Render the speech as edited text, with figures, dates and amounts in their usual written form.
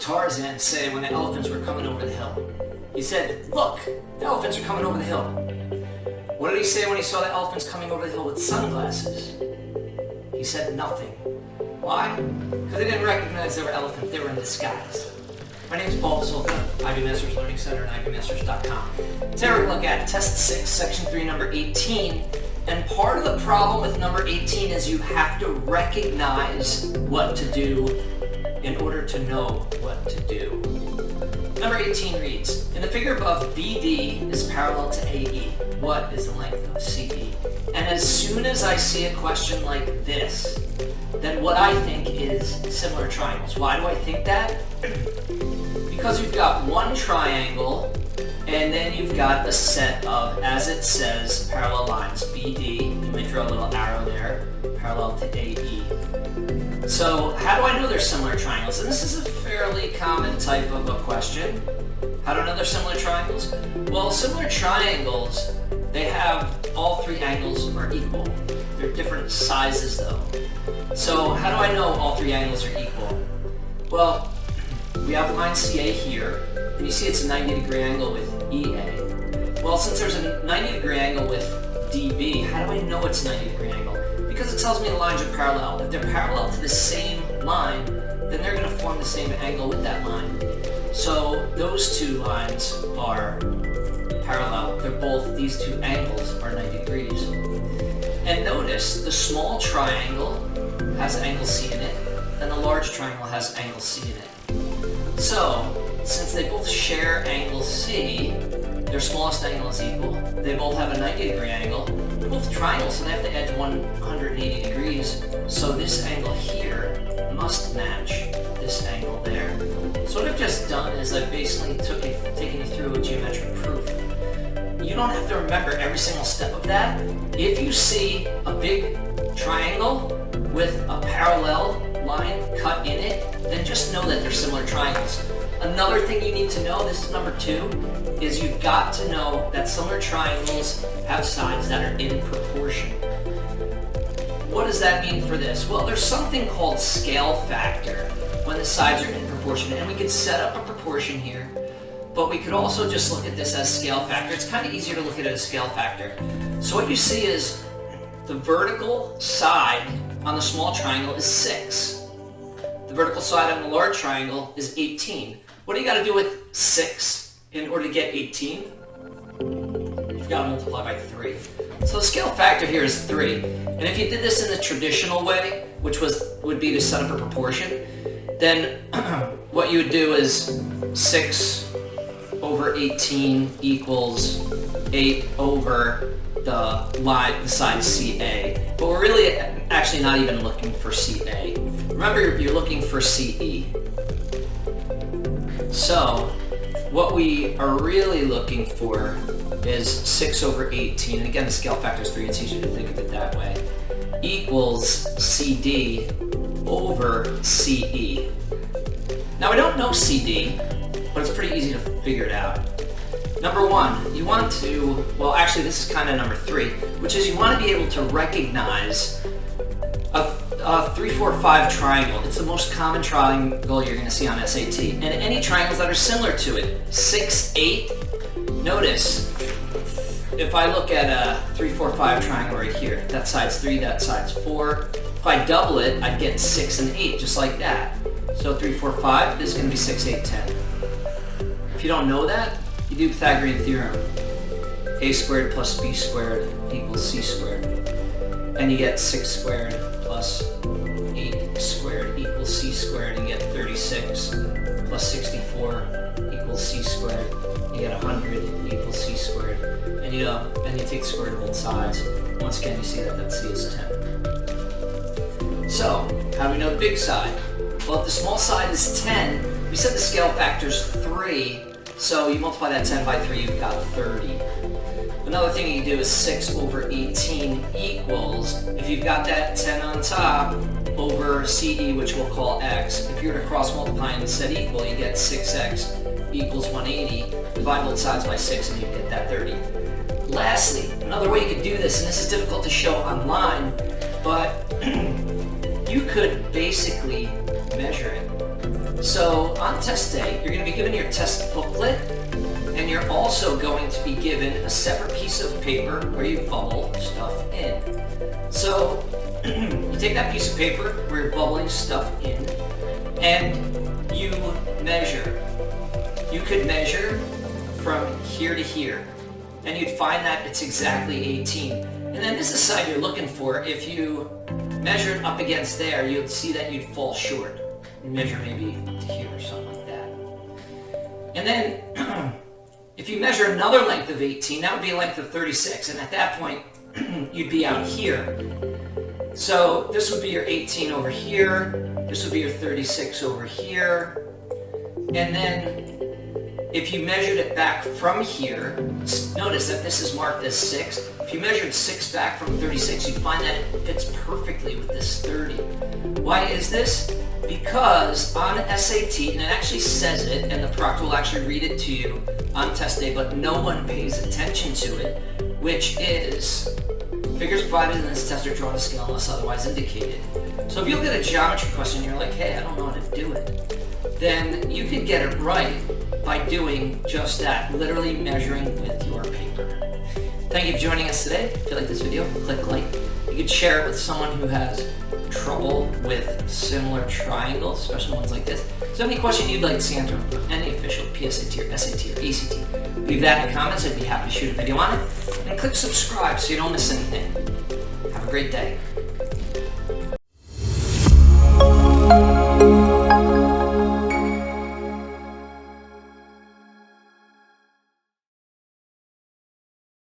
Tarzan say when the elephants were coming over the hill? He said, "Look, the elephants are coming over the hill." What did he say when he saw the elephants coming over the hill with sunglasses? He said nothing. Why? Because they didn't recognize they were elephants, they were in disguise. My name is Paul Basulka, Ivy Masters Learning Center and IvyMasters.com. Today we're going to look at Test 6, Section 3, number 18. And part of the problem with number 18 is you have to recognize what to do in order to know what to do. Number 18 reads, in the figure above, BD is parallel to AE. What is the length of CE? And as soon as I see a question like this, then what I think is similar triangles. Why do I think that? Because you've got one triangle, and then you've got a set of, as it says, parallel lines. BD, you may draw a little arrow there, parallel to AE. So how do I know they're similar triangles? And this is a fairly common type of a question. How do I know they're similar triangles? Well, similar triangles, they have all three angles are equal. They're different sizes though. So how do I know all three angles are equal? Well, we have line CA here, and you see it's a 90-degree angle with EA. Well, since there's a 90-degree angle with DB, how do I know it's a 90-degree angle? Because it tells me the lines are parallel. If they're parallel to the same line, then they're going to form the same angle with that line. So those two lines are parallel. These two angles are 90 degrees. And notice the small triangle has angle C in it, and the large triangle has angle C in it. So, since they both share angle C, their smallest angle is equal. They both have a 90-degree angle. They're both triangles, so they have to edge 180 degrees. So this angle here must match this angle there. So what I've just done is I've basically taken you through a geometric proof. You don't have to remember every single step of that. If you see a big triangle with a parallel line cut in it, then just know that they're similar triangles. Another thing you need to know, this is number 2, is you've got to know that similar triangles have sides that are in proportion. What does that mean for this? Well, there's something called scale factor when the sides are in proportion, and we could set up a proportion here, but we could also just look at this as scale factor. It's kind of easier to look at it as scale factor. So what you see is the vertical side on the small triangle is 6. The vertical side on the large triangle is 18. What do you got to do with 6 in order to get 18? You've got to multiply by 3. So the scale factor here is 3. And if you did this in the traditional way, which would be to set up a proportion, then what you would do is 6 over 18 equals 8 over the side CA. But we're really actually not even looking for CA. Remember, you're looking for CE. So what we are really looking for is 6 over 18, and again the scale factor is 3, it's easier to think of it that way, equals CD over CE. Now we don't know CD, but it's pretty easy to figure it out. Number 1, you want to, well actually this is kind of number 3, which is you want to be able to recognize a 3, 4, 5 triangle. It's the most common triangle you're going to see on SAT. And any triangles that are similar to it. 6, 8, notice, if I look at a 3, 4, 5 triangle right here, that side's 3, that side's 4. If I double it, I'd get 6 and 8, just like that. So 3, 4, 5 is going to be 6, 8, 10. If you don't know that, you do Pythagorean theorem. A squared plus b squared equals c squared. And you get 6 squared plus 8 squared equals c squared. You get 36 plus 64 equals c squared. You get 100 equals c squared. And you take the square root of both sides. Once again, you see that c is 10. So, how do we know the big side? Well, if the small side is 10, we said the scale factor is 3, so you multiply that 10 by 3, you've got 30. Another thing you can do is 6 over 18 equals, if you've got that 10 on top, over CE, which we'll call x. If you were to cross multiply and set equal, you get 6x equals 180. Divide both sides by 6 and you get that 30. Lastly, another way you could do this, and this is difficult to show online, but you could basically measure it. So on test day, you're going to be given your test booklet, and you're also going to be given a separate piece of paper where you bubble stuff in. So you take that piece of paper where you're bubbling stuff in, and you measure. You could measure from here to here, and you'd find that it's exactly 18. And then this is the side you're looking for. If you measured up against there, you'd see that you'd fall short. You measure maybe to here or something like that. And then if you measure another length of 18, that would be a length of 36, and at that point you'd be out here. So this would be your 18 over here, this would be your 36 over here, and then if you measured it back from here, notice that this is marked as 6. If you measured 6 back from 36, you'd find that it fits perfectly with this 30. Why is this? Because on SAT, and it actually says it, and the proctor will actually read it to you on test day, but no one pays attention to it, which is figures provided in this test are drawn to scale unless otherwise indicated. So if you look at a geometry question and you're like, hey, I don't know how to do it, then you can get it right by doing just that, literally measuring with your paper. Thank you for joining us today. If you like this video, click like. You could share it with someone who has trouble with similar triangles, especially ones like this. So any question you'd like to see answered for any official PSAT or SAT or ACT, leave that in the comments. I'd be happy to shoot a video on it. And click subscribe so you don't miss anything. Have a great day.